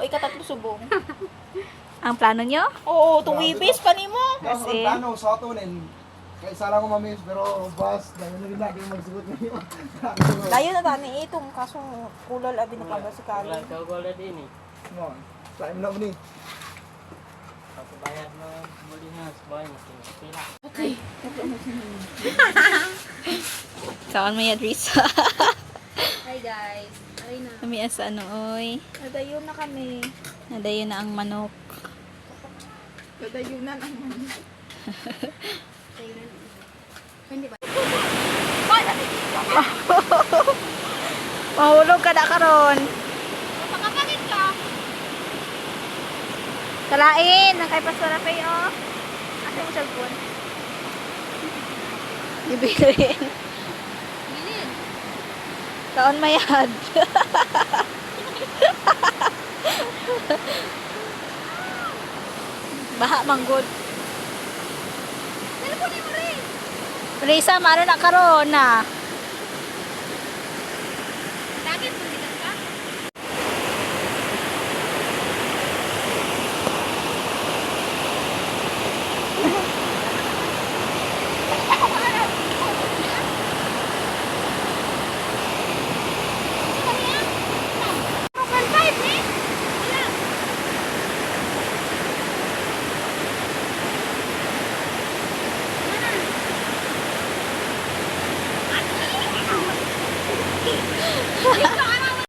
ikatatlo subong. Ang plano nyo? Oo, tuwibis pa ni mo. Kasi Kasi- ang plano sa ato nin. Kaya isa lang ko mamis pero bus dahil na rin lagi magsugot ngayon. Layo na tani itong kasong kulal abi na pabasikalan. Wala ka wala din eh. Mo. Time na ni. Pagbayad mo muli na sa bahay mo. Pila. Saan mo yan, Risa? Hi guys. Aray na. Kami as ano, oy. Nadayo na kami. Nadayo na ang manok. Nadayunan ang mga. Hindi ba? Mahulog ka na karon. Makapagit ka. Kalain, ang kay Pastor Rafael, oh. Asa yung cellphone? Bibilin. Bilin. Kaon mayad. Baha manggod. Teleponin mo rin. Risa, maro na karon na.